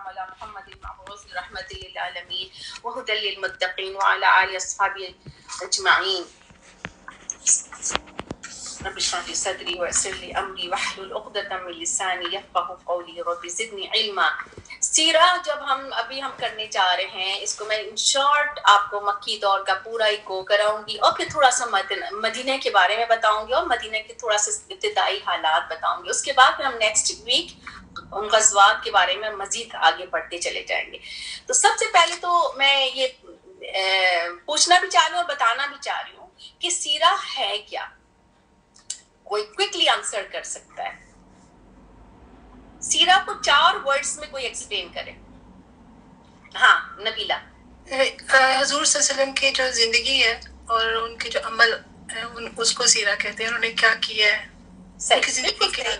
على محمد المبعوث رحمة للعالمين وهدى للمتقين وعلى آله أصحابه أجمعين. رب اشرح لي صدري ويسر لي أمري واحلل عقدة من لساني يفقهوا قولي رب زدني علما. سیرہ جب ہم کرنے جا رہے ہیں، اس کو میں ان شارٹ آپ کو مکی دور کا پورا ہی گو کراؤں گی، اور پھر تھوڑا سا مدینہ کے بارے میں بتاؤں گی اور مدینہ کے تھوڑا سا ابتدائی حالات بتاؤں گی. اس کے بعد پھر ہم نیکسٹ ویک ان غزوات کے بارے میں مزید آگے بڑھتے چلے جائیں گے. تو سب سے پہلے تو میں یہ پوچھنا بھی چاہ رہی ہوں اور بتانا بھی چاہ رہی ہوں کہ سیرہ ہے کیا. کوئی کوئکلی آنسر کر سکتا ہے؟ سیرہ کو 4 ورڈز میں کوئی ایکسپلین کرے. ہاں نبیلہ. حضور صلی اللہ علیہ وسلم کی جو زندگی ہے اور ان کے جو عمل ہے اس کو سیرہ کہتے ہیں. انہوں نے کیا کیا ہے. صحیح، بالکل صحیح.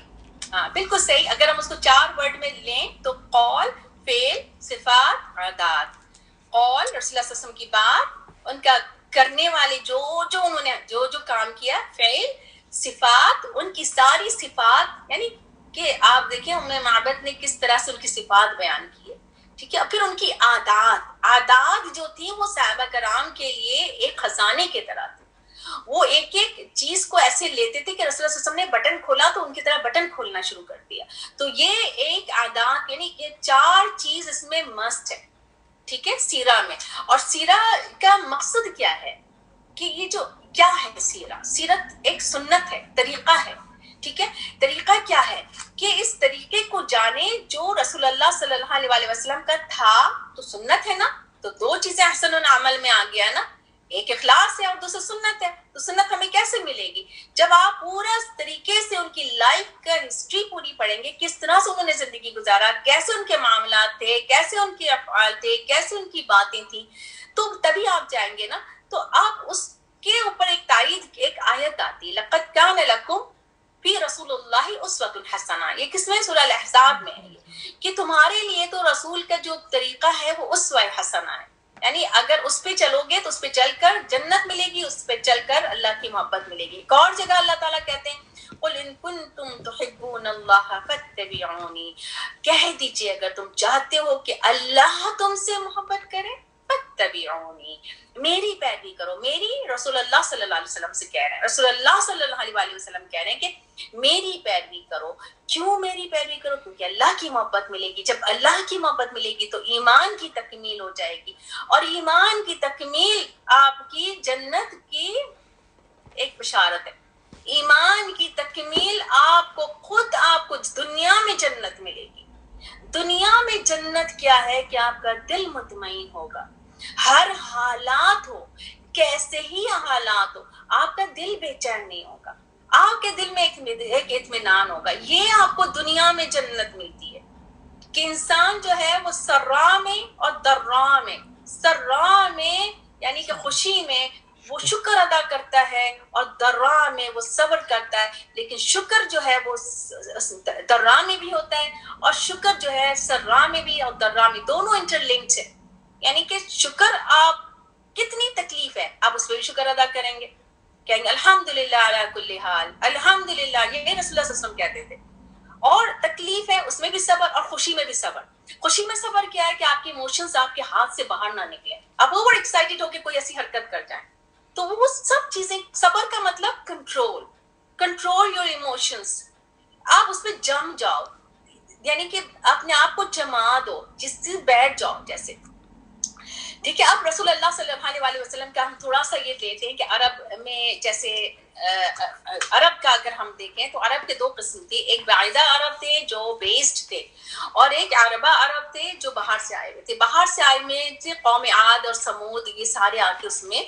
ہاں بالکل صحیح. اگر ہم اس کو 4 ورڈ میں لیں تو قول، فعل، صفات، عادات. قول رسول اللہ صلی اللہ علیہ وسلم کی بات، ان کا کرنے والے جو انہوں نے جو کام کیا. فعل، صفات، ان کی ساری صفات، یعنی کہ آپ دیکھیں ام معبد نے کس طرح سے ان کی صفات بیان کی ہے. ٹھیک ہے. پھر ان کی عادات جو تھی وہ صحابہ کرام کے لیے ایک خزانے کی طرح تھی. وہ ایک ایک چیز کو ایسے لیتے تھے کہ رسول اللہ صلی اللہ علیہ وسلم نے بٹن کھولا تو ان کی طرح بٹن کھولنا شروع کر دیا. تو یہ ایک عادات، یعنی یہ 4 چیز اس میں مست ہے. ٹھیک ہے. سیرہ میں، اور سیرہ کا مقصد کیا ہے کہ یہ جو کیا ہے سیرت ایک سنت ہے، طریقہ ہے. ٹھیک ہے. طریقہ کیا ہے کہ اس طریقے کو جانے جو رسول اللہ صلی اللہ علیہ وسلم کا تھا. تو سنت ہے نا، تو 2 چیزیں احسن العمل میں آ گیا نا، ایک اخلاص ہے اور دوسرا سنت ہے. تو سنت ہمیں کیسے ملے گی؟ جب آپ پورا طریقے سے ان کی لائف کا ہسٹری پوری پڑھیں گے، کس طرح سے انہوں نے زندگی گزارا، کیسے ان کے معاملات تھے، کیسے ان کے افعال تھے، کیسے ان کی باتیں تھیں، تو تبھی آپ جائیں گے نا. تو آپ اس کے اوپر ایک تائید، ایک آیت آتی ہے، لقد کان لکم فی رسول اللہ اسوۃ حسنہ. یہ کس میں؟ سورہ الاحزاب میں ہے یہ، کہ تمہارے لیے تو رسول کا جو طریقہ ہے وہ اسوہ حسنہ ہے. یعنی اگر اس پہ چلو گے تو اس پہ چل کر جنت ملے گی، اس پہ چل کر اللہ کی محبت ملے گی. ایک اور جگہ اللہ تعالیٰ کہتے ہیں قل ان کنتم تحبون اللہ فاتبعونی، کہہ دیجئے اگر تم چاہتے ہو کہ اللہ تم سے محبت کرے، فاتبعونی، میری پیروی کرو. میری رسول اللہ صلی اللہ علیہ وسلم سے کہہ رہے ہیں، رسول اللہ صلی اللہ علیہ وسلم کہہ رہے ہیں کہ میری پیروی کرو. کیوں میری پیروی کرو؟ کیونکہ اللہ کی محبت ملے گی. جب اللہ کی محبت ملے گی تو ایمان کی تکمیل ہو جائے گی، اور ایمان کی تکمیل آپ کی جنت کی ایک بشارت ہے. ایمان کی تکمیل آپ کو خود آپ کو دنیا میں جنت ملے گی. دنیا میں جنت کیا ہے کہ آپ کا دل مطمئن ہوگا. ہر حالات ہو، کیسے ہی حالات ہو، آپ کا دل بے چین نہیں ہوگا. آپ کے دل میں ایک اطمینان ہوگا. یہ آپ کو دنیا میں جنت ملتی ہے کہ انسان جو ہے وہ سرا میں اور درا میں، سرا میں یعنی کہ خوشی میں وہ شکر ادا کرتا ہے، اور درا میں وہ صبر کرتا ہے. لیکن شکر جو ہے وہ درا میں بھی ہوتا ہے، اور شکر جو ہے سرا میں بھی اور درا میں، دونوں انٹر لنکڈ ہے. یعنی کہ شکر، آپ کتنی تکلیف ہے آپ اس پہ بھی شکر ادا کریں گے، کہیں گے الحمدللہ علی کل حال، الحمدللہ. یہ رسول اللہ صلی اللہ علیہ وسلم کہتے تھے. اور تکلیف ہے اس میں بھی صبر، اور خوشی میں بھی صبر. خوشی میں صبر کیا ہے کہ آپ کے ایموشنز آپ کے ہاتھ سے باہر نہ نکلیں، آپ اوور ایکسائٹیڈ ہو کے کوئی ایسی حرکت کر جائیں. تو وہ سب چیزیں، صبر کا مطلب کنٹرول یور ایموشنز. آپ اس پہ جم جاؤ، یعنی کہ اپنے آپ کو جما دو، جس سے بیٹھ جاؤ جیسے. ٹھیک ہے. اب رسول اللہ صلی اللہ علیہ وسلم کا ہم تھوڑا سا یہ لیتے ہیں کہ عرب میں جیسے عرب کا اگر ہم دیکھیں تو عرب کے 2 قسم تھے. ایک بعیدہ عرب تھے جو بیسڈ تھے، اور ایک عربہ عرب تھے جو باہر سے آئے ہوئے تھے. باہر سے آئے ہوئے تھے قوم عاد اور سمود، یہ سارے آ کے اس میں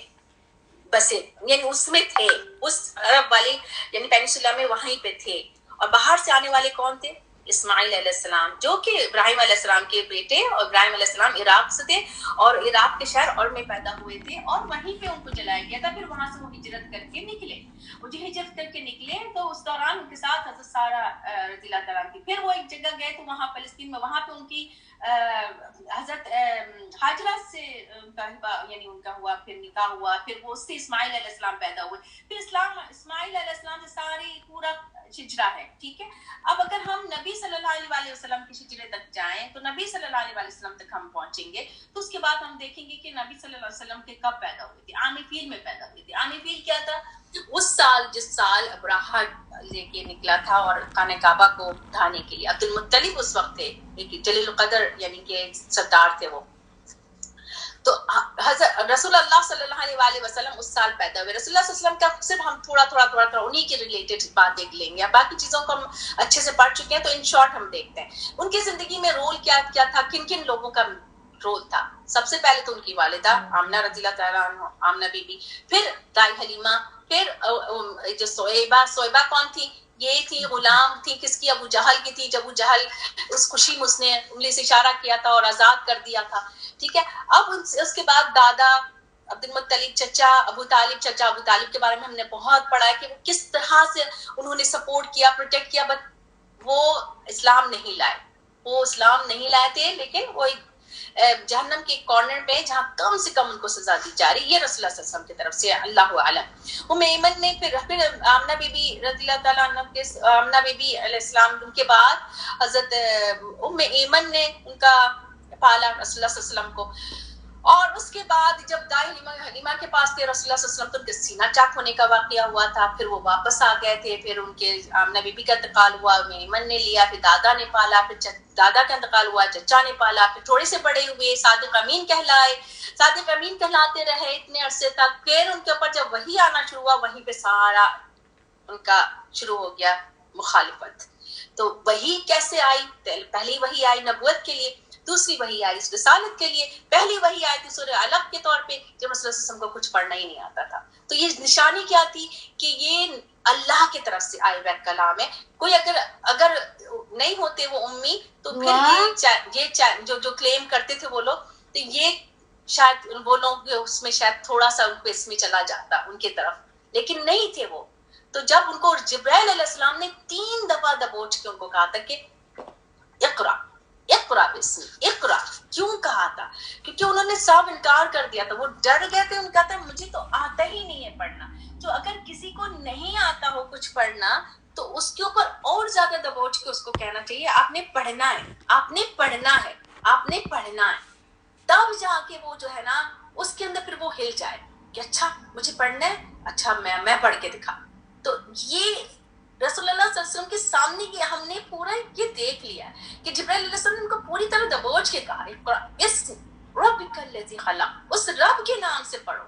بسے، یعنی اس میں تھے، اس عرب والی یعنی پینسولا میں وہیں پہ تھے. اور باہر سے آنے والے کون تھے؟ اسماعیل علیہ السلام، جو کہ ابراہیم علیہ السلام کے بیٹے، اور ابراہیم علیہ السلام عراق سے تھے، اور عراق کے شہر اور میں پیدا ہوئے تھے، اور وہیں پہ ان کو جلایا گیا تھا. پھر وہاں سے وہ ہجرت کر کے نکلے. وہ جو ہجرت کر کے نکلے تو اس دوران ان کے ساتھ حضرت سارہ رضی اللہ تعالیٰ عنہ تھی. پھر وہ ایک جگہ گئے تو وہاں فلسطین میں، وہاں پہ ان کی حضرت حاجرہ سے یعنی ان کا ہوا، پھر نکاح ہوا، پھر وہ اس سے اسماعیل علیہ السلام پیدا ہوئے. پھر اسماعیل علیہ السلام سے ساری پورا شجرا ہے. ٹھیک ہے. اب اگر ہم نبی صلی اللہ علیہ وسلم کے شجرے تک جائیں تو نبی صلی اللہ علیہ وسلم تک ہم پہنچیں گے. تو اس کے بعد ہم دیکھیں گے کہ نبی صلی اللہ علیہ وسلم کے کب پیدا ہوئی تھی. عام فیل میں پیدا ہوئی تھی. عام فیل کیا تھا؟ اس سال جس سال ابراہا لے کے نکلا تھا اور خانہ کعبہ کو ڈھانے کے لیے. عبد المطلب اس وقت تھے، ایک جلیل القدر یعنی کہ سردار تھے وہ. تو حضرت رسول اللہ صلی اللہ علیہ وسلم اس سال پیدا ہوئے. رسول اللہ صلی اللہ علیہ وسلم کا صرف ہم تھوڑا انہی کے ریلیٹڈ بات دیکھ لیں گے. باقی چیزوں کو ہم اچھے سے پڑھ چکے ہیں تو ان شارٹ ہم دیکھتے ہیں ان کی زندگی میں رول کیا تھا، کن کن لوگوں کا رول تھا. سب سے پہلے تو ان کی والدہ آمنہ رضی اللہ تعالیٰ عنہ، آمنہ بی بی، پھر دائی حلیمہ، پھر جو صہیبہ کون تھی؟ یہ تھی غلام تھی کس کی؟ ابو جہل کی تھی. جب ابو جہل اس خوشی میں اس نے انگلی سے اشارہ کیا تھا اور آزاد کر دیا تھا. ٹھیک ہے. اب اس کے بعد دادا عبد المطلب، چچا ابو طالب کے بارے میں ہم نے بہت پڑھا ہے کہ وہ کس طرح سے انہوں نے سپورٹ کیا، پروٹیکٹ کیا. بٹ وہ اسلام نہیں لائے تھے، لیکن وہ جہنم کے کارنر میں جہاں کم سے کم ان کو سزا دی جا رہی. یہ رسول اللہ صلی اللہ علیہ وسلم کی طرف سے اللہ عالم. ایمن نے پھر آمنہ بی بی رضی اللہ تعالیٰ عنہ کے آمنہ بی بی علیہ السلام کے بعد حضرت ایمن نے ان کا پالا رسول اللہ صلی اللہ علیہ وسلم کو. اور اس کے بعد جب دائی حلیمہ کے پاس تھے رسول اللہ صلی اللہ علیہ وسلم تو ان کے سینہ چاک ہونے کا واقعہ ہوا تھا. پھر وہ واپس آ گئے تھے. پھر ان کے آمنہ بی بی کا انتقال ہوا، ایمن نے لیا، پھر دادا نے پالا، پھر دادا کا انتقال ہوا، چچا نے پالا، پھر تھوڑے سے بڑے ہوئے، صادق امین کہلائے. صادق امین کہلاتے رہے اتنے عرصے تک. پھر ان کے اوپر جب وحی آنا شروع ہوا، وہیں پہ سارا ان کا شروع ہو گیا مخالفت. تو وحی کیسے آئی؟ پہلی وحی آئی نبوت کے لیے، دوسری وحی آئی اس رسالت کے لیے. پہلی وحی آئی تھی سورہ علق کے طور پہ جب رسول اللہ صلی اللہ علیہ وسلم کو کچھ پڑھنا ہی نہیں آتا تھا. تو یہ نشانی کیا تھی کہ یہ اللہ کی طرف سے آئے ہوئے کلام ہے. کوئی اگر نہیں ہوتے وہ امی تو پھر یہ جو کلیم کرتے تھے وہ لوگ، تو یہ شاید وہ لوگ اس میں شاید تھوڑا سا ان کو اس میں چلا جاتا ان کی طرف، لیکن نہیں تھے وہ. تو جب ان کو جبرائیل علیہ السلام نے 3 دفعہ دبوچ کے ان کو کہا تھا کہ اقرا بسم اقرا، کیوں کہا تھا؟ کیونکہ انہوں نے صاف انکار کر دیا تھا. وہ ڈر گئے تھے. ان کا تھا مجھے تو آتا ہی نہیں ہے پڑھنا. جو اگر کسی کو نہیں آتا ہو کچھ پڑھنا تو اس کے اوپر اور زیادہ دبوچ کے اس کو کہنا چاہیے آپ نے پڑھنا ہے. تب جا کے وہ جو ہے نا اس کے اندر پھر وہ ہل جائے کہ اچھا مجھے پڑھنا ہے، اچھا میں پڑھ کے دکھا. تو یہ رسول اللہ صلی اللہ علیہ وسلم کے سامنے کی ہم نے پورا یہ دیکھ لیا کہ جبرائیل علیہ السلام نے ان کو پوری طرح دبوچ کے کہا اس ربک الذی خلق، اس رب کے نام سے پڑھو.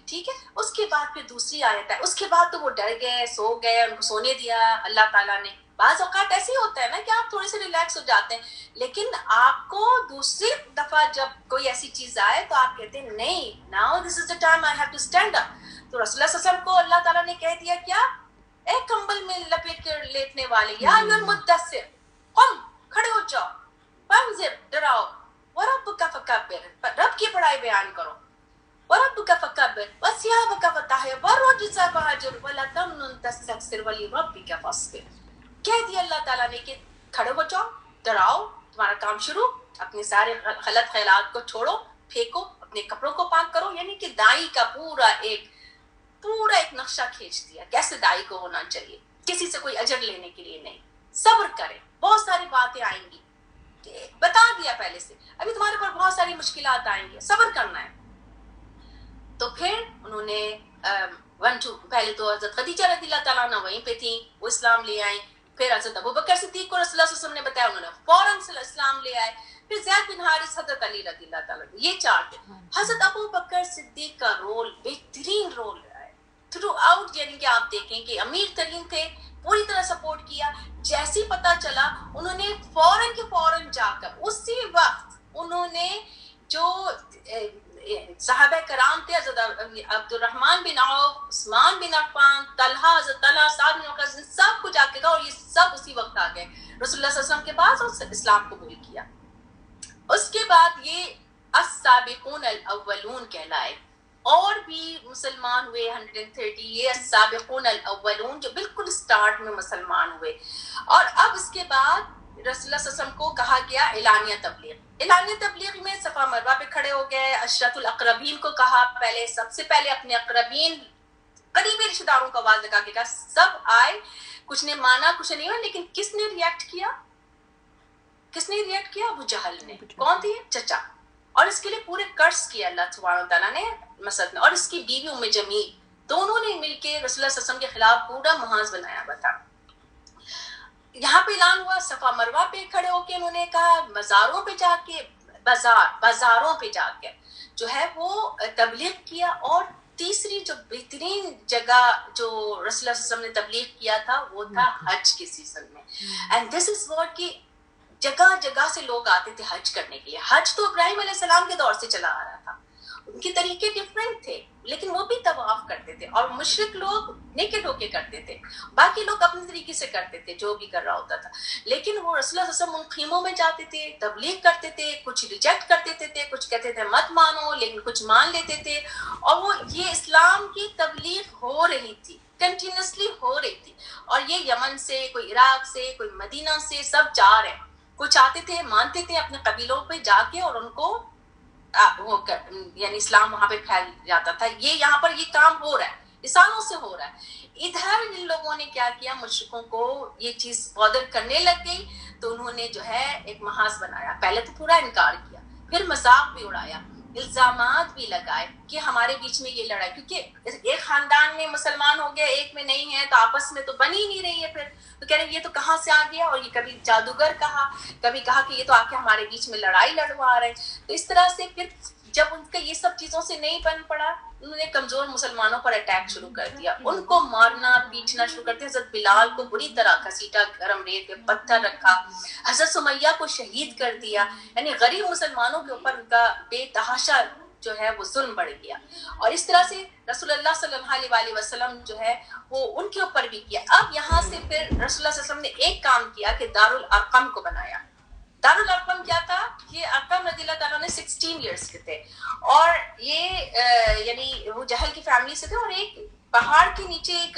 ٹھیک ہے. اس کے بعد پھر دوسری آیت ہے. اس کے بعد تو وہ ڈر گئے، سو گئے، ان کو سونے دیا اللہ تعالیٰ نے. بعض اوقات ایسے ہی ہوتا ہے نا کہ آپ تھوڑے سے ریلیکس ہو جاتے ہیں، لیکن آپ کو دوسری دفعہ جب کوئی ایسی چیز آئے تو آپ کہتے ہیں نہیں، now this is the time I have to stand up. تو رسول اللہ صلی اللہ علیہ وسلم کو اللہ تعالیٰ نے کہہ دیا کیا؟ اے کمبل میں لپیٹ کر لیٹنے والے، یا ایھا المدثر قم، کھڑے ہو جاؤ، فانذر، ڈراؤ، وربک فکبر، رب کی بڑائی بیان کرو، وربک فکبر وثیابک فطہر والرجز فہجر ولا تمنن تستکثر ولربک فاصبر. کہہ دیا اللہ تعالیٰ نے کہ کھڑے ہو جاؤ، ڈراؤ، تمہارا کام شروع، اپنے سارے غلط خیالات کو چھوڑو، پھینکو، اپنے کپڑوں کو پاک کرو. یعنی کہ دائی کا پورا ایک نقشہ کھینچ دیا کیسے دائی کو ہونا چاہیے. کسی سے کوئی اجر لینے کے لیے نہیں، صبر کرے، بہت ساری باتیں آئیں گی، بتا دیا پہلے سے، ابھی تمہارے پر بہت ساری مشکلات آئیں گی، صبر کرنا ہے. تو پھر انہوں نے پہلے تو حضرت خدیجہ رضی اللہ تعالیٰ عنہ وہیں پہ تھیں، وہ اسلام لے آئیں. پھر حضرت ابوبکر صدیق کو رسول اللہ صلی اللہ علیہ وسلم نے بتایا، انہوں نے فوراً سے اسلام لے آئے. پھر زید بن حارث، حضرت علی رضی اللہ تعالیٰ عنہ، یہ 4 تھے. حضرت ابوبکر صدیق کا رول بہترین رول رہا ہے تھرو آؤٹ. یعنی کہ آپ دیکھیں کہ امیر ترین تھے، پوری طرح سپورٹ کیا. جیسے پتہ چلا انہوں نے فوراً کے فوراً جا کر اسی وقت انہوں نے جو صحابہ کرام تھے، حضرت عبد الرحمن بن عوف، عثمان بن عفان، طلحہ، حضرت طلحہ، سعد بن وقاص، سب کو جا کے کہا اور یہ سب اسی وقت آ گئے رسول اللہ صلی اللہ علیہ وسلم کے پاس اور اسلام قبول کیا. اس کے بعد یہ السابقون الاولون کہلائے. اور بھی مسلمان ہوئے 130، یہ السابقون الاولون جو بالکل سٹارٹ میں مسلمان ہوئے. اور اب اس کے بعد رسول اللہ صلی اللہ علیہ وسلم کو کہا گیا اعلانیہ تبلیغ. اعلانیہ تبلیغ میں صفا مروہ پہ کھڑے ہو گئے، عشرۃ الاقربین کو کہا، پہلے سب سے پہلے اپنے اقربین قریبی رشتے داروں کو آواز لگا کے کہا, سب آئے, کچھ نے مانا کچھ نے نہیں مانا, لیکن کس نے ریئیکٹ کیا؟ کس نے ریئیکٹ کیا؟ ابو جہل نے. کون تھی؟ چچا. اور اس کے لیے پورے قرض کیا اللہ سبحانہ تعالیٰ نے مسد میں, اور اس کی بیوی ام جمیل, دونوں نے مل کے رسول اللہ صلی اللہ علیہ وسلم کے خلاف پورا محاذ بنایا ہوا تھا. یہاں پہ اعلان ہوا, صفا مروہ پہ کھڑے ہو کے انہوں نے کہا, مزاروں پہ جا کے, بازاروں پہ جا کے جو ہے وہ تبلیغ کیا. اور تیسری جو بہترین جگہ جو رسول اللہ صلی اللہ علیہ وسلم نے تبلیغ کیا تھا وہ تھا حج کے سیزن میں. اینڈ دس از واٹ کہ جگہ جگہ سے لوگ آتے تھے حج کرنے کے لیے. حج تو ابراہیم علیہ السلام کے دور سے چلا آ رہا تھا, ان کے طریقے ڈفرینٹ تھے, لیکن وہ بھی طواف کرتے تھے, اور مشرک لوگ نیکڈ ہو کے کرتے تھے, باقی لوگ اپنے طریقے سے کرتے تھے جو بھی کر رہا ہوتا تھا. لیکن وہ رسول اللہ صلی اللہ علیہ وسلم ان خیموں میں جاتے تھے, تبلیغ کرتے تھے, کچھ ریجیکٹ کر دیتے تھے, کچھ کہتے تھے مت مانو, لیکن کچھ مان لیتے تھے. اور وہ یہ اسلام کی تبلیغ ہو رہی تھی, کنٹینیوسلی ہو رہی تھی. اور یہ یمن سے, کوئی عراق سے, کوئی مدینہ سے, سب جا رہے ہیں. کچھ آتے تھے, مانتے تھے اپنے قبیلوں پہ جا کے, اور ان کو یعنی اسلام وہاں پہ پھیل جاتا تھا. یہ یہاں پر یہ کام ہو رہا ہے, سالوں سے ہو رہا ہے. ادھر ان لوگوں نے کیا کیا, مشرکوں کو یہ چیز بادر کرنے لگ گئی, تو انہوں نے جو ہے ایک محاذ بنایا. پہلے تو پورا انکار کیا, پھر مذاق بھی اڑایا, الزامات بھی لگائے کہ ہمارے بیچ میں یہ لڑائی, کیونکہ ایک خاندان میں مسلمان ہو گیا, ایک میں نہیں ہے, تو آپس میں تو بن ہی نہیں رہی ہے. پھر تو کہہ رہے ہیں یہ تو کہاں سے آ گیا, اور یہ کبھی جادوگر کہا, کبھی کہا کہ یہ تو آ کے ہمارے بیچ میں لڑائی لڑوا رہے. تو اس طرح سے پھر جب ان کا یہ سب چیزوں سے نہیں بن پڑا, انہوں نے کمزور مسلمانوں پر اٹیک شروع کر دیا, ان کو مارنا پیٹنا شروع کر دیا. حضرت بلال کو بری طرح گھسیٹا, گرم ریت پہ پتھر رکھا, حضرت سمیہ کو شہید کر دیا. یعنی غریب مسلمانوں کے اوپر ان کا بے تحاشا جو ہے وہ ظلم بڑھ گیا. اور اس طرح سے رسول اللہ صلی اللہ علیہ وسلم جو ہے وہ ان کے اوپر بھی کیا. اب یہاں سے پھر رسول اللہ صلی اللہ علیہ وسلم نے ایک کام کیا کہ دارالارقم کو بنایا. دارالارقم کیا تھا, یہ ارقم رضی اللہ تعالیٰ نے 16 ایئرس کے تھے, اور یہ یعنی وہ جہل کی فیملی سے تھے, اور ایک پہاڑ کے نیچے ایک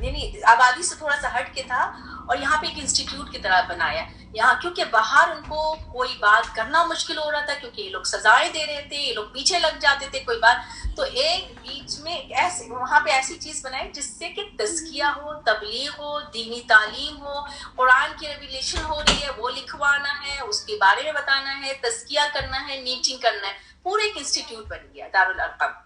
یعنی آبادی سے تھوڑا سا ہٹ کے تھا, اور یہاں پہ ایک انسٹیٹیوٹ کی طرح بنایا. یہاں کیونکہ باہر ان کو کوئی بات کرنا مشکل ہو رہا تھا, کیونکہ یہ لوگ سزائیں دے رہے تھے, یہ لوگ پیچھے لگ جاتے تھے کوئی بات, تو ایک بیچ میں ایسے وہاں پہ ایسی چیز بنائی جس سے کہ تزکیہ ہو, تبلیغ ہو, دینی تعلیم ہو, قرآن کی ریویلیشن ہو رہی ہے وہ لکھوانا ہے, اس کے بارے میں بتانا ہے, تزکیہ کرنا ہے, میٹنگ کرنا ہے. پورے ایک انسٹیٹیوٹ بن گیا دارالارقم.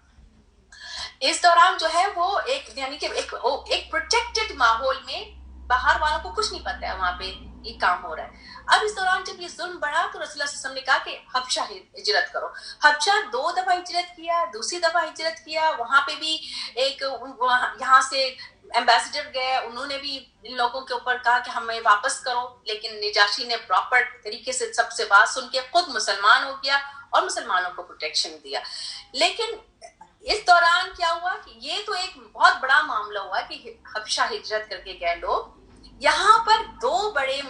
اس دوران جو ہے وہ ایک یعنی کہ ایک پروٹیکٹڈ ماحول میں, باہر والوں کو کچھ نہیں پتا ہے وہاں پہ یہ کام ہو رہا ہے. اب اس دوران جب یہ ظلم بڑھا تو رسول اللہ صلی اللہ علیہ وسلم نے کہا کہ حبشہ ہجرت کرو. حبشہ 2 دفعہ ہجرت کیا, دوسری دفعہ ہجرت کیا, وہاں پہ بھی ایک یہاں سے ایمبیسڈر گئے, انہوں نے بھی ان لوگوں کے اوپر کہا کہ ہمیں واپس کرو, لیکن نجاشی نے پراپر طریقے سے سب سے بات سن کے خود مسلمان ہو گیا اور مسلمانوں کو پروٹیکشن دیا. لیکن اس دوران کیا ہوا کہ یہ تو ایک بہت بڑا معاملہ ہوا کہ حبشہ ہجرت کر کے گئے لوگ. یہاں پر 2 بڑے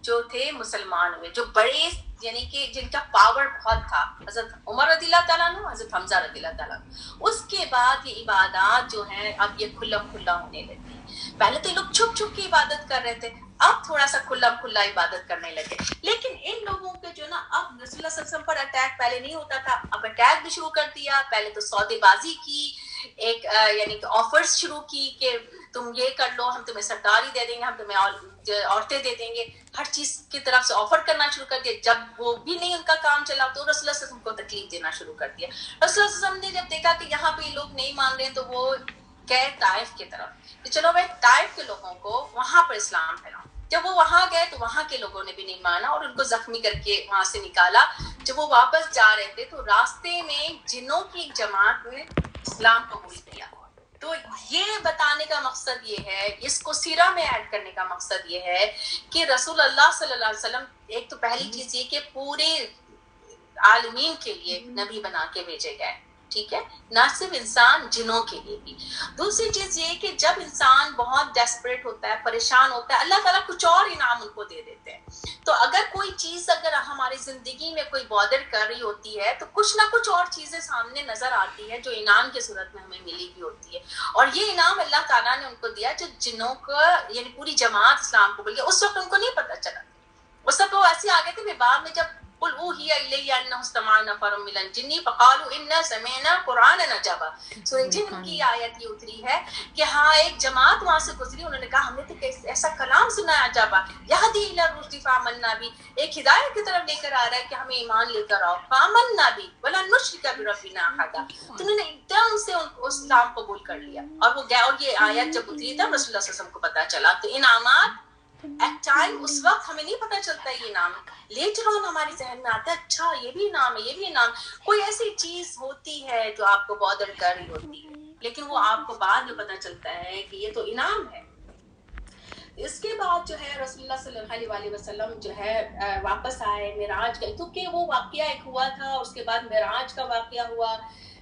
جو تھے مسلمان ہوئے, جو بڑے یعنی کہ جن کا پاور بہت تھا, حضرت عمر رضی اللہ تعالیٰ عنہ, حضرت حمزہ رضی اللہ تعالیٰ عنہ. اس کے بعد یہ عبادات جو ہیں اب یہ کھلا ہونے لگی. پہلے تو لوگ چھپ چھپ کی عبادت کر رہے تھے, اب تھوڑا سا کھلا عبادت کرنے لگے. لیکن ان لوگوں کے جو نا اب رسول اللہ صلی اللہ علیہ وسلم پر اٹیک پہلے نہیں ہوتا تھا, اب اٹیک بھی شروع کر دیا. پہلے تو سودے بازی کی, ایک یعنی کہ آفرز شروع کی کہ تم یہ کر لو, ہم تمہیں سرداری دے دیں گے, ہم تمہیں عورتیں دے دیں گے, ہر چیز کی طرف سے آفر کرنا شروع کر دیا. جب وہ بھی نہیں ان کا کام چلا تو رسول اللہ صلی اللہ علیہ وسلم کو تکلیف دینا شروع کر دیا. رسول اللہ صلی اللہ علیہ وسلم نے جب دیکھا کہ یہاں پہ یہ لوگ نہیں مان رہے تو وہ گئے طائف کی طرف کہ چلو بھائی طائف کے لوگوں کو وہاں پر اسلام پھیلاؤ. جب وہ وہاں گئے تو وہاں کے لوگوں نے بھی نہیں مانا اور ان کو زخمی کر کے وہاں سے نکالا. جب وہ واپس جا رہے تھے تو راستے میں جنوں کی ایک جماعت نے اسلام قبول کیا. تو یہ بتانے کا مقصد یہ ہے, اس کو سیرہ میں ایڈ کرنے کا مقصد یہ ہے کہ رسول اللہ صلی اللہ علیہ وسلم ایک تو پہلی چیز یہ کہ پورے عالمین کے لیے نبی بنا کے بھیجے گئے, ٹھیک ہے, نہ صرف انسان جنوں کے لیے بھی. دوسری چیز یہ کہ جب انسان بہت ڈیسپریٹ ہوتا ہے, پریشان ہوتا ہے, اللہ تعالیٰ کچھ اور انعام ان کو دے دیتے ہیں. تو اگر کوئی چیز اگر ہماری زندگی میں کوئی بادر کر رہی ہوتی ہے تو کچھ نہ کچھ اور چیزیں سامنے نظر آتی ہیں جو انعام کی صورت میں ہمیں ملی ہوئی ہوتی ہے. اور یہ انعام اللہ تعالیٰ نے ان کو دیا جو جنوں کا یعنی پوری جماعت اسلام کو بول گیا. اس وقت ان کو نہیں پتہ چلا, اس وقت وہ ایسے آ گئے تھے. بعد میں جب قل اوحی الی انہ استمع نفر من الجن فقالوا انا سمعنا قرآنا عجبا. سورہ جن کی آیت یہ اتری ہے کہ ہاں ایک جماعت وہاں سے گزری, انہوں نے کہا ہم نے تو ایسا کلام سنا ہے عجبا یہدی الی الرشد فآمنا بھی, ایک ہدایت کی طرف لے کر آ رہا ہے کہ ہمیں ایمان لے کر آؤ. فآمنا بھی ولن نشرک بربنا احدا, تو انہوں نے ایک دم سے اسلام قبول کر لیا. اور وہ گیا, اور یہ آیت جب اتری تب رسول اللہ صلی اللہ علیہ وسلم کو پتا چلا. تو انعامات ایٹ ٹائم اس وقت ہمیں نہیں پتا چلتا یہ نام, لیٹر آن ہمارے ذہن میں آتا ہے اچھا یہ بھی نام ہے, یہ بھی نام. کوئی ایسی چیز ہوتی ہے جو آپ کو بادر کر رہی ہوتی ہے, لیکن وہ آپ کو بعد میں پتا چلتا ہے کہ یہ تو انعام ہے. اس کے بعد جو ہے رسول اللہ صلی اللہ علیہ وسلم جو ہے واپس آئے معراج کا, کیونکہ وہ واقعہ ایک ہوا تھا, اس کے بعد معراج کا واقعہ ہوا,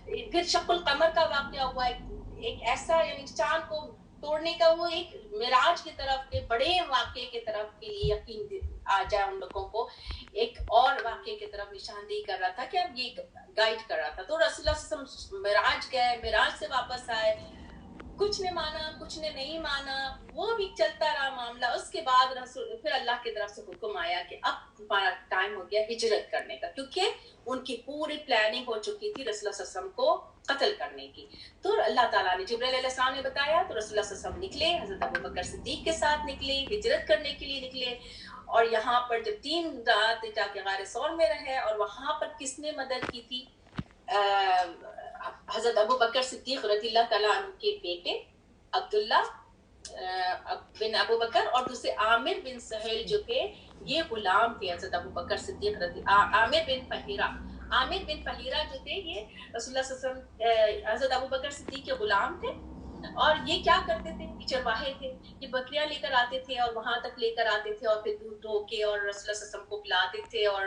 پھر شق القمر کا واقعہ ہوا, ایک ایسا یعنی چاند کو توڑنے کا, وہ ایک معراج کی طرف کے بڑے واقعے کی طرف کے لیے یقین آ جائے ان لوگوں کو, ایک اور واقعے کی طرف نشاندہی کر رہا تھا کہ اب یہ گائیڈ کر رہا تھا. تو رسول اللہ صلی اللہ علیہ وسلم معراج گئے, معراج سے واپس آئے, کچھ نے مانا کچھ نے نہیں مانا, وہ بھی چلتا رہا معاملہ. اس کے بعد پھر اللہ کی طرف سے حکم آیا کہ اب تمہارا ٹائم ہو گیا ہجرت کرنے کا, کیونکہ ان کی پوری پلاننگ ہو چکی تھی رسول اللہ صلی اللہ علیہ وسلم کو قتل کرنے کی. تو اللہ تعالیٰ نے جبرائیل علیہ السلام نے بتایا, تو رسول اللہ صلی اللہ علیہ وسلم نکلے, حضرت ابوبکر صدیق کے ساتھ نکلے, ہجرت کرنے کے لیے نکلے. اور یہاں پر جب 3 رات جا کے غار ثور میں رہے, اور وہاں پر کس نے مدد کی تھی, حضرت ابوبکر صدیق رضی اللہ تعالیٰ عنہ کے بیٹے عبداللہ بن ابوبکر, اور دوسرے عامر بن سہیل جو تھے, یہ غلام تھے حضرت ابوبکر صدیق عامر بن فہیرہ جو تھے, یہ رسول اللہ صلی اللہ علیہ وسلم حضرت ابوبکر صدیق کے غلام تھے. اور یہ کیا کرتے تھے, چرواہے تھے, یہ بکریاں لے کر آتے تھے اور وہاں تک لے کر آتے تھے, اور پھر دودھ دھو کے اور رسول اللہ صلی اللہ علیہ وسلم کو پلاتے تھے, اور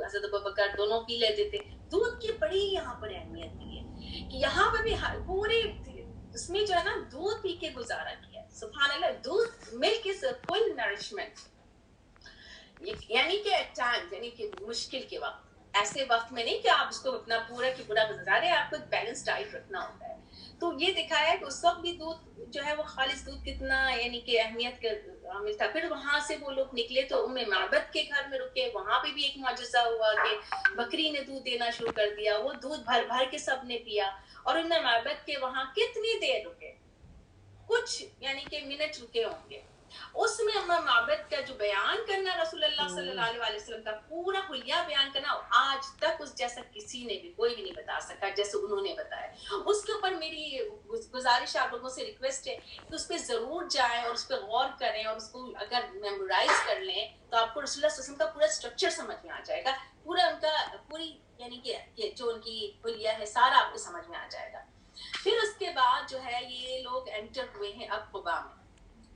حضرت ابوبکر دونوں پی لیتے تھے. دودھ کی بڑی یہاں پر اہمیت بھی ہے کہ یہاں پر بھی پورے اس میں جو ہے نا دودھ پی کے گزارا کیا. سبحان اللہ, دودھ ملک از فل نرشمنٹ, یعنی کہ ٹائم, یعنی کہ مشکل کے وقت, ایسے وقت میں نہیں کہ آپ اس کو اپنا پورا کی پورا گزارے, آپ کو بیلنس ڈائٹ رکھنا ہوتا ہے. تو یہ دکھایا ہے کہ اس وقت بھی دودھ جو ہے وہ خالص دودھ کتنا یعنی کہ اہمیت کا حامل تھا. پھر وہاں سے وہ لوگ نکلے تو ام معبد کے گھر میں رکے, وہاں پہ بھی ایک معجزہ ہوا کہ بکری نے دودھ دینا شروع کر دیا, وہ دودھ بھر بھر کے سب نے پیا. اور ام معبد کے وہاں کتنی دیر رکے, کچھ یعنی کہ منٹ رکے ہوں گے. اس میں ام معبد کا جو بیان کرنا رسول اللہ صلی اللہ علیہ وسلم کا پورا حلیہ بیان کرنا, آج تک اس جیسا کسی نے بھی کوئی بھی نہیں بتا سکا جیسے انہوں نے بتایا. اس کے اوپر میری گزارش آپ لوگوں سے ریکویسٹ ہے کہ اس پہ ضرور جائیں اور اس پہ غور کریں, اور اس کو اگر میمورائز کر لیں تو آپ کو رسول اللہ صلی اللہ علیہ وسلم کا پورا اسٹرکچر سمجھ میں آ جائے گا, پورا ان کا پوری یعنی کہ جو ان کی حلیہ ہے سارا آپ کو سمجھ میں آ جائے گا. پھر اس کے بعد جو ہے یہ لوگ انٹر ہوئے ہیں اب قبا میں.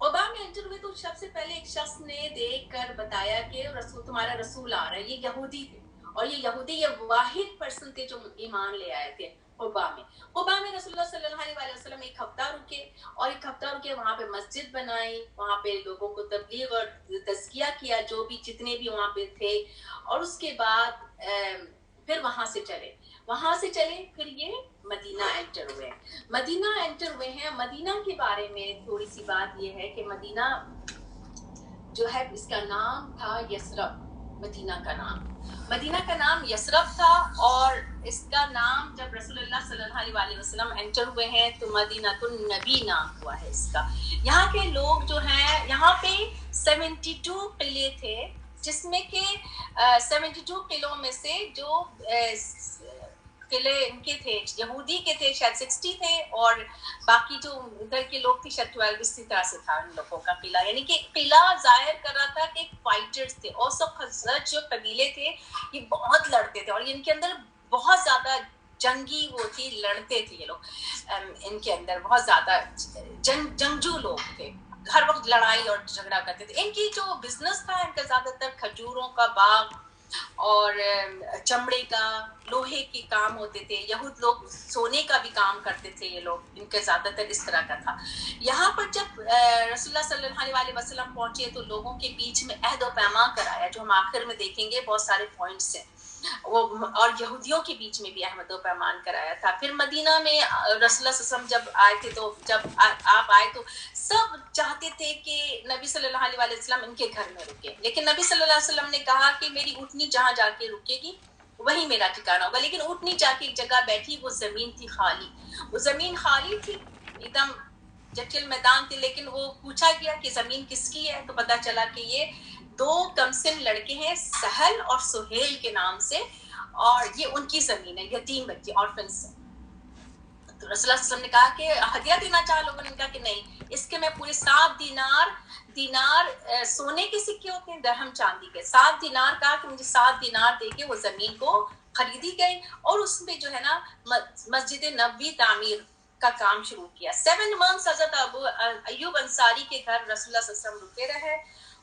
قبا میں انٹر ہوئے تو سب سے پہلے ایک شخص نے دیکھ کر بتایا کہ رسول تمہارا رسول آ رہا ہے. یہ یہودی تھے, اور یہ یہودی یہ واحد پرسن تھے جو ایمان لے آئے تھے قبا میں. قبا میں رسول اللہ صلی اللہ علیہ وسلم ایک ہفتہ رکے, اور ایک ہفتہ رکے وہاں پہ مسجد بنائی, وہاں پہ لوگوں کو تبلیغ اور تزکیہ کیا جو بھی جتنے بھی وہاں پہ تھے. اور اس کے بعد پھر وہاں سے چلے پھر یہ مدینہ انٹر ہوئے. مدینہ انٹر ہوئے ہیں. مدینہ کے بارے میں تھوڑی سی بات یہ ہے کہ مدینہ جو ہے اس کا نام تھا یثرب. مدینہ کا نام یثرب تھا, اور اس کا نام جب رسول اللہ صلی اللہ علیہ وسلم انٹر ہوئے ہیں تو مدینہ النبی نام ہوا ہے اس کا. یہاں کے لوگ جو ہیں, یہاں پہ 72 قلعے تھے, جس میں کہ 72 قلعوں میں سے جو قلعے ان کے تھے یہودی کے تھے شاید 60 تھے, اور باقی جو ادھر کے لوگ تھے شاید 12. اسی طرح سے تھا ان لوگوں کا قلعہ, یعنی کہ قلعہ ظاہر کر رہا تھا کہ فائٹرز تھے. اوس و خزرج جو قبیلے تھے یہ بہت لڑتے تھے, اور ان کے اندر بہت زیادہ جنگی وہ تھی, لڑتے تھے یہ لوگ, ان کے اندر بہت زیادہ جنگجو لوگ تھے, ہر وقت لڑائی اور جھگڑا کرتے تھے. ان کی جو بزنس تھا ان کا زیادہ تر کھجوروں کا باغ اور چمڑے کا, لوہے کے کام ہوتے تھے. یہود لوگ سونے کا بھی کام کرتے تھے, یہ لوگ ان کے زیادہ تر اس طرح کا تھا. یہاں پر جب رسول اللہ صلی اللہ علیہ وسلم پہنچے تو لوگوں کے بیچ میں عہد و پیمان کرایا, جو ہم آخر میں دیکھیں گے, بہت سارے پوائنٹس ہیں. وہ اور یہودیوں کے بیچ میں بھی احمد و پیمان کرایا تھا. پھر مدینہ میں رسول اللہ صلی اللہ علیہ وسلم جب آئے تھے تو جب آپ آئے تو سب چاہتے تھے کہ نبی صلی اللہ علیہ وسلم ان کے گھر میں رکے, لیکن نبی صلی اللہ علیہ وسلم نے کہا کہ میری اونٹنی جہاں جا کے رکے گی وہی میرا ٹھکانہ ہوگا. لیکن اونٹنی جا کے ایک جگہ بیٹھی, وہ زمین تھی خالی, وہ زمین خالی تھی, ایک دم جٹل میدان تھے. لیکن وہ پوچھا گیا کہ زمین کس کی ہے, تو پتا چلا کہ یہ 2 کمسن لڑکے ہیں سہل اور سہیل کے نام سے, اور یہ ان کی زمین ہے, یتیم بچے آرفنس ہیں. تو رسول اللہ صلی اللہ علیہ وسلم نے کہا کہ ہدیہ دینا چاہا, لوگوں نے کہا کہ نہیں, اس کے میں پورے 7 دینار سونے کے سکے ہوتے ہیں, درہم چاندی کے, 7 دینار کہا کہ مجھے 7 دینار دے کے وہ زمین کو خریدی گئی, اور اس میں جو ہے نا مسجد نبوی تعمیر کا کام شروع کیا. 7 months حضرت ابو ایوب انصاری کے گھر رسول اللہ صلی اللہ علیہ وسلم رکے رہے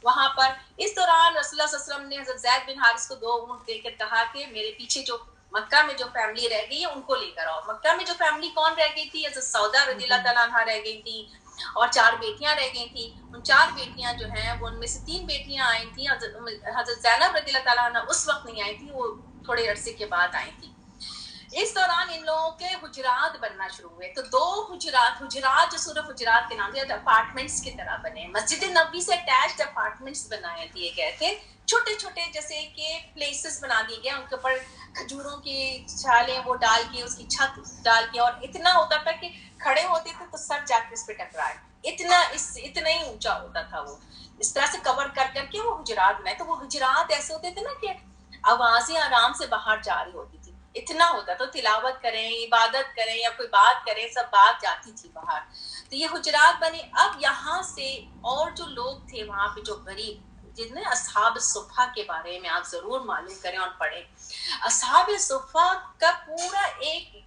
وہاں پر. اس دوران رسول اللہ صلی اللہ علیہ وسلم نے حضرت زید بن حارث کو 2 اونٹ دے کر کہا کہ میرے پیچھے جو مکہ میں جو فیملی رہ گئی ہے ان کو لے کر آؤ. مکہ میں جو فیملی کون رہ گئی تھی, حضرت سودا رضی اللہ تعالیٰ عنہا رہ گئی تھی, اور 4 بیٹیاں رہ گئی تھیں. ان 4 بیٹیاں جو ہیں وہ ان میں سے 3 بیٹیاں آئی تھیں. حضرت زینب رضی اللہ تعالیٰ عنہ اس وقت نہیں آئی تھی, وہ تھوڑے عرصے کے بعد آئی تھی. اس دوران ان لوگوں کے حجرات بننا شروع ہوئے. تو 2 حجرات جو صرف حجرات کے نام سے اپارٹمنٹس کی طرح بنے, مسجد نبوی سے اٹیچڈ اپارٹمنٹس بنائے دیے گئے تھے, چھوٹے چھوٹے جیسے کہ پلیسز بنا دیے گئے, ان کے اوپر کھجوروں کی چھالیں وہ ڈال کے, اس کی چھت ڈال کے, اور اتنا ہوتا تھا کہ کھڑے ہوتے تھے تو سر جا کے اس پہ ٹکرائے, اتنا ہی اونچا ہوتا تھا. وہ اس طرح سے کور کر کے وہ حجرات بنائے. تو وہ حجرات ایسے ہوتے تھے نا کہ آوازیں آرام سے باہر جا رہی ہوتی تھی, اتنا ہوتا. تو تلاوت کریں, عبادت کریں یا کوئی بات کریں, سب بات جاتی تھی باہر. تو یہ حجرات بنے. اب یہاں سے اور جو لوگ تھے وہاں پہ جو غریب, جن اصحاب الصفہ کے بارے میں آپ ضرور معلوم کریں اور پڑھیں. اصحاب الصفہ کا پورا ایک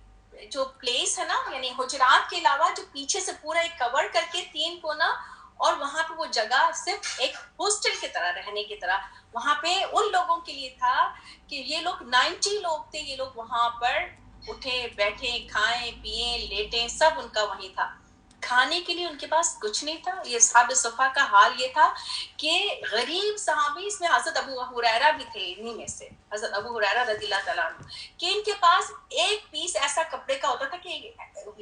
جو پلیس ہے نا, یعنی حجرات کے علاوہ جو پیچھے سے پورا ایک کور کر کے 3 کونا, اور وہاں پہ وہ جگہ صرف ایک ہاسٹل کی طرح, رہنے کی طرح وہاں پہ ان لوگوں کے لیے تھا کہ یہ لوگ 90 لوگ تھے. یہ لوگ وہاں پر اٹھیں بیٹھیں کھائیں پیئیں لیٹیں, سب ان کا وہیں تھا. کھانے کے لیے ان کے پاس کچھ نہیں تھا. یہ اصحاب صفا کا حال یہ تھا کہ غریب صحابی, اس میں حضرت ابو ہریرہ بھی تھے انہی میں سے, حضرت ابو ہریرہ رضی اللہ تعالیٰ عنہ, کہ ان کے پاس ایک پیس ایسا کپڑے کا ہوتا تھا کہ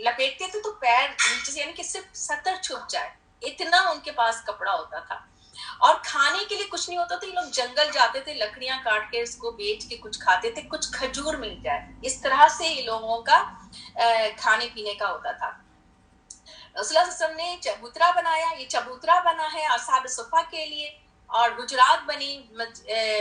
لپیٹتے تھے تو پیر نیچے سے, یعنی کہ صرف سطر چھپ جائے, اتنا ان کے پاس کپڑا ہوتا تھا. اور کھانے کے لیے کچھ نہیں ہوتا تھا. یہ لوگ جنگل جاتے تھے, لکڑیاں کاٹ کے اس کو بیچ کے کچھ کھاتے تھے, کچھ کھجور مل جائے, اس طرح سے یہ لوگوں کا کھانے پینے کا ہوتا تھا. رسول اللہ صلی اللہ علیہ وسلم نے چبوترا بنایا. یہ چبوترا بنا ہے اصحاب صفا کے لیے, اور حجرات بنی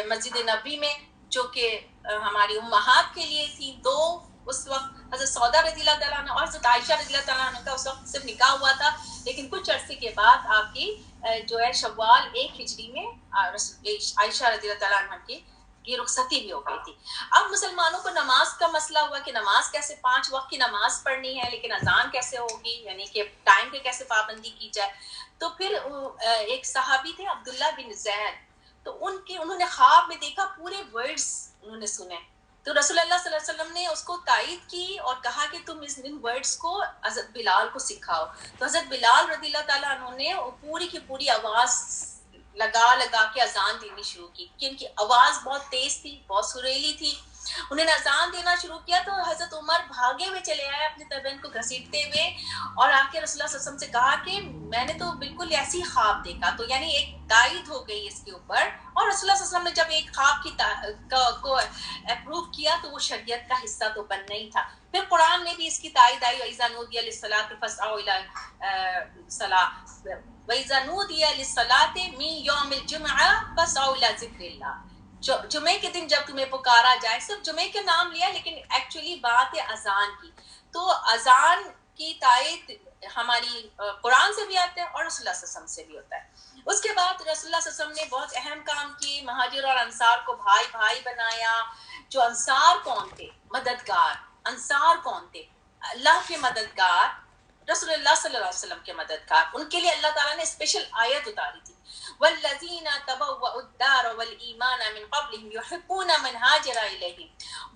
مسجد نبوی میں جو کہ ہماری امہات کے لیے تھی. 2 اس وقت حضرت سودا رضی اللہ تعالیٰ عنہ اور حضرت عائشہ رضی اللہ تعالیٰ عنہ کا اس وقت صرف نکاح ہوا تھا, لیکن کچھ عرصے کے بعد آپ کی جو ہے شوال 1 ہجری میں عائشہ رضی اللہ تعالیٰ عنہ کی رخصتی بھی ہو گئی تھی. اب مسلمانوں کو نماز کا مسئلہ ہوا کہ نماز کیسے 5 وقت کی نماز پڑھنی ہے, لیکن اذان کیسے ہوگی, یعنی کہ ٹائم پہ کیسے پابندی کی جائے. تو پھر ایک صحابی تھے عبداللہ بن زید, تو انہوں نے خواب میں دیکھا, پورے ورڈز انہوں نے سنے. تو رسول اللہ صلی اللہ علیہ وسلم نے اس کو تائید کی اور کہا کہ تم ان ورڈز کو حضرت بلال کو سکھاؤ. تو حضرت بلال رضی اللہ تعالیٰ عنہ نے پوری کی پوری آواز لگا کے اذان دینی شروع کی, کہ ان کی آواز بہت تیز تھی, بہت سریلی تھی. انہوں نے اذان دینا شروع کیا تو حضرت عمر بھاگے ہوئے چلے آئے اپنے تبین کو گھسیٹتے ہوئے, اور آ کے رسول اللہ صلی اللہ علیہ وسلم سے کہا کہ میں نے تو بالکل ایسی خواب دیکھا. تو یعنی ایک تائید ہو گئی اس کے اوپر. اور رسول اللہ صلی اللہ علیہ وسلم نے جب ایک خواب کو اپروو کیا تو وہ شریعت کا حصہ تو بن نہیں تھا. پھر قرآن میں بھی اس کی تائید آئی, وَإِذَا نُودِيَ لِلصَّلَاةِ فَاسْعَوْا إِلَى الصَّلَاةِ وَإِذَا نُودِيَ لِلصَّلَاةِ مِن يَوْمِ الْجُمْعَةِ فَاسْعَوْا إِلَى ذِكْرِ اللَّهِ. جمعے کے دن جب تمہیں پکارا جائے, صرف جمعے کا نام لیا لیکن ایکچولی بات ہے اذان کی. تو اذان کی تائید ہماری قرآن سے بھی آتا ہے اور رسول اللہ صلی اللہ علیہ وسلم سے بھی ہوتا ہے. اس کے بعد رسول اللہ صلی اللہ علیہ وسلم نے بہت اہم کام کی, مہاجر اور انصار کو بھائی بھائی بنایا. جو انصار کون تھے, مددگار. انصار کون تھے, اللہ کے مددگار, رسول اللہ صلی اللہ علیہ وسلم کے مددگار. ان کے لیے اللہ تعالیٰ نے اسپیشل آیت اتاری تھی, والذین تبوأوا الدار والایمان من قبلهم يحبون من هاجر الیہم.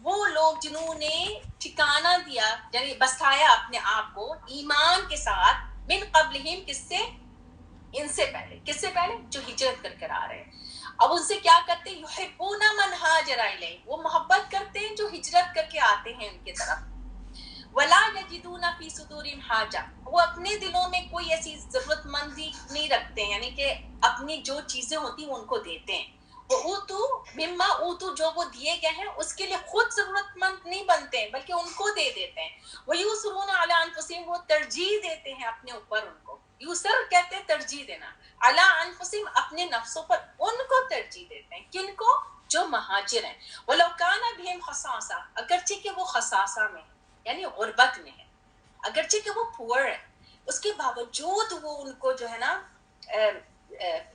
وہ لوگ جنہوں نے ٹھکانہ دیا, یعنی بسایا اپنے آپ کو ایمان کے ساتھ, من قبلهم, کس سے, ان سے پہلے. کس سے پہلے, جو ہجرت کر کر آ رہے ہیں. اب ان سے کیا کرتے ہیں؟ یحبون من ہاجر الیہ، وہ محبت کرتے ہیں جو ہجرت کر کے آتے ہیں ان کی طرف. ولا یجدون فی صدورہم حاجہ، وہ اپنے دلوں میں کوئی ایسی ضرورت مندی نہیں رکھتے ہیں، یعنی کہ اپنی جو چیزیں ہوتی ہیں وہ ان کو دیتے ہیں. وہ اوتو مما اوتو، جو وہ دیے گئے ہیں اس کے لیے خود ضرورت مند نہیں بنتے ہیں بلکہ ان کو دے دیتے ہیں. وہ یوسرون علی انفسہم، وہ ترجیح دیتے ہیں اپنے اوپر ان کو. یوسر کہتے ہیں ترجیح دینا، علی انفسہم اپنے نفسوں پر ان کو ترجیح دیتے ہیں. کن کو؟ جو مہاجر ہیں. ولو کان بہم خصاصہ، اگرچہ کہ وہ خصاصہ میں یعنی غربت میں ہے، اگرچہ کہ وہ پور ہے، اس کے باوجود وہ ان کو جو ہے نا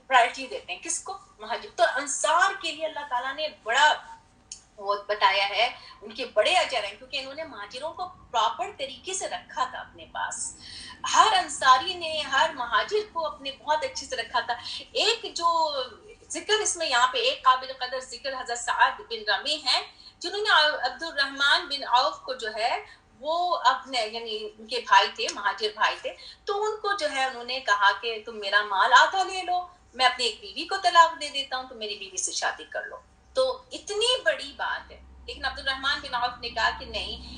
پرائرٹی دیتے ہیں. کس کو؟ مہاجر. تو انصار کے لیے اللہ تعالیٰ نے بڑا وہ بتایا ہے، ان کے بڑے اجر ہیں کیونکہ انہوں نے مہاجروں کو پراپر طریقے سے رکھا تھا اپنے پاس. ہر انصاری نے ہر مہاجر کو اپنے بہت اچھے سے رکھا تھا. ایک جو ذکر اس میں یہاں پہ ایک قابل قدر ذکر حضرت سعد بن رمی ہیں، جنہوں نے عبد الرحمن بن عوف کو جو ہے وہ اپنے یعنی ان کے بھائی تھے، مہاجر بھائی تھے، تو ان کو جو ہے انہوں نے کہا کہ تم میرا مال آدھا لے لو، میں اپنی ایک بیوی کو طلاق دے دیتا ہوں، تم میری بیوی سے شادی کر لو. تو اتنی بڑی بات ہے. لیکن عبد الرحمن بن عوف نے کہا کہ نہیں،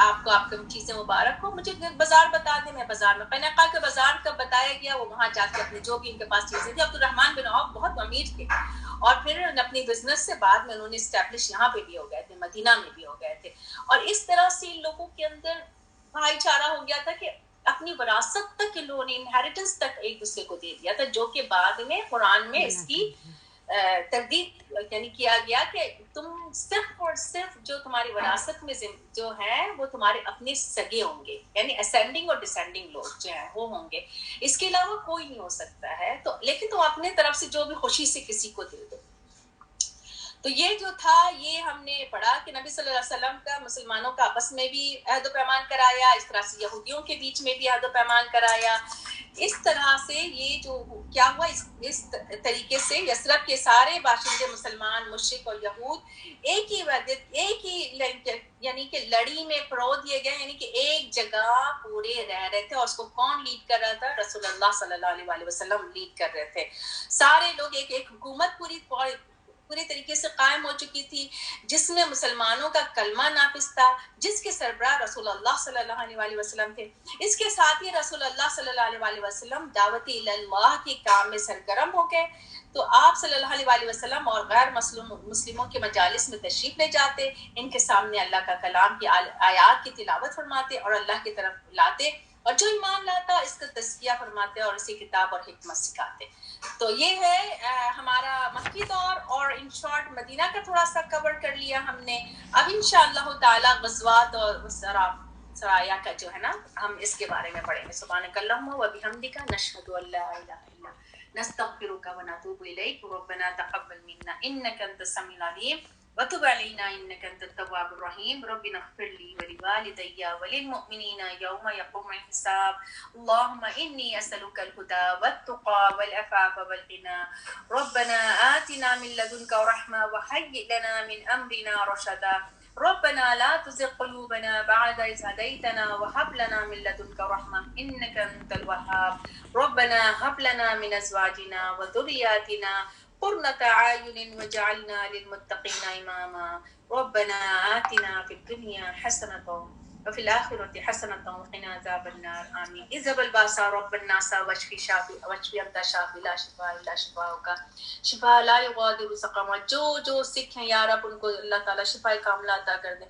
آپ کو آپ کی چیزیں مبارک ہو، مجھے بازار بتا دیں، میں بازار میں قینقاع کے بازار کا بتایا گیا، وہ وہاں جا کے اپنے جو بھی ان کے پاس چیزیں تھیں. عبد الرحمن بن عوف بہت امیر تھے اور پھر اپنی بزنس سے بعد میں انہوں نے اسٹیبلش یہاں پہ بھی ہو گئے تھے، مدینہ میں بھی ہو گئے تھے. اور اس طرح سے لوگوں کے اندر بھائی چارہ ہو گیا تھا کہ اپنی وراثت تک انہوں نے انہیریٹنس تک ایک دوسرے کو دے دیا تھا، جو کہ بعد میں قرآن میں اس کی تردید یعنی کیا گیا کہ تم صرف اور صرف جو تمہاری وراثت میں جو ہیں وہ تمہارے اپنے سگے ہوں گے، یعنی اسینڈنگ اور ڈسینڈنگ لوگ جو ہیں وہ ہوں گے، اس کے علاوہ کوئی نہیں ہو سکتا ہے. تو لیکن تم اپنے طرف سے جو بھی خوشی سے کسی کو دے دو. تو یہ جو تھا یہ ہم نے پڑھا کہ نبی صلی اللہ علیہ وسلم کا مسلمانوں کا آپس میں بھی عہد و پیمان کرایا، اس طرح سے یہودیوں کے بیچ میں بھی عہد و پیمان کرایا. اس طرح سے یہ جو کیا ہوا، اس طریقے سے یثرب کے سارے باشندے مسلمان، مشرک اور یہود ایک ہی وحدت، ایک ہی یعنی کہ لڑی میں پرو دیے گئے، یعنی کہ ایک جگہ پورے رہ رہے تھے. اور اس کو کون لیڈ کر رہا تھا؟ رسول اللہ صلی اللہ علیہ وسلم لیڈ کر رہے تھے. سارے لوگ ایک حکومت پوری طریقے سے قائم ہو چکی تھی، جس میں مسلمانوں کا کلمہ نافذ تھا، جس کے سربراہ رسول اللہ صلی اللہ علیہ وسلم تھے. اس کے ساتھ ہی رسول اللہ صلی اللہ علیہ وسلم دعوت اللہ کے کام میں سرگرم ہو گئے. تو آپ صلی اللہ علیہ وسلم اور غیر مسلموں کے مجالس میں تشریف لے جاتے، ان کے سامنے اللہ کا کلام کی آیات کی تلاوت فرماتے اور اللہ کی طرف لاتے، اور جو ایمان لاتا اس کا تزکیہ فرماتے اور اسی کتاب اور حکمت سکھاتے. تو یہ ہے ہمارا مکی دور، اور ان شارٹ مدینہ کا تھوڑا سا کور کر لیا ہم نے. اب انشاءاللہ تعالی غزوات اور سرایا کا جو ہے نا ہم اس کے بارے میں پڑھیں گے. سبحانک اللہم و بحمدک، نشہد ان لا الہ الا انت، نستغفرک و نتوب الیک. ربنا تقبل منا انک انت السمیع العلیم وتب علینا انک انت التواب الرحیم. ربنا اغفر لی ولوالدی وللمؤمنین یوم یقوم الحساب. اللهم انی اسألک الہدی والتقی والعفاف والغنی. ربنا آتنا من لدنک رحمة وهيئ لنا من امرنا رشدا. ربنا لا تزغ قلوبنا بعد إذ هديتنا وهب لنا من لدنك رحمة إنك أنت الوهاب. ربنا هب لنا من أزواجنا وذرياتنا قرة أعين واجعلنا للمتقين إماما. ربنا آتنا في الدنيا حسنة وفي الآخرة حسنة وقنا عذاب النار. آمين. اذهب البأس رب الناس واشفي أنت شافي لا شفاء إلا شفاؤك شفاء لا يغادر سقما. جو سکھ ہیں یا رب ان کو اللہ تعالیٰ شفا کاملہ عطا کر دیں.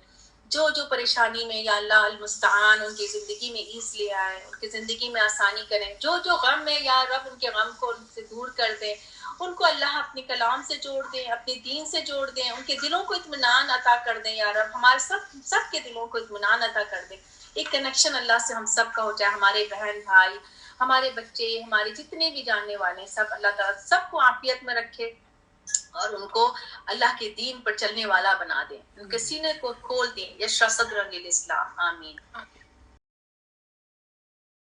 جو پریشانی میں یا اللہ المستعان ان کی زندگی میں ایز لے آئے، ان کی زندگی میں آسانی کریں. جو غم ہے یا رب ان کے غم کو ان سے دور کر دیں. ان کو اللہ اپنے کلام سے جوڑ دیں، اپنے دین سے جوڑ دیں، ان کے دلوں کو اطمینان عطا کر دیں یا رب. ہمارے سب کے دلوں کو اطمینان عطا کر دیں. ایک کنیکشن اللہ سے ہم سب کا ہو جائے، ہمارے بہن بھائی، ہمارے بچے، ہمارے جتنے بھی جاننے والے سب، اللہ تعالیٰ سب کو عافیت میں رکھے اور ان کو اللہ کے دین پر چلنے والا بنا دیں، ان کے سینے کو کھول دیں. یشرح صدر للاسلام. آمین.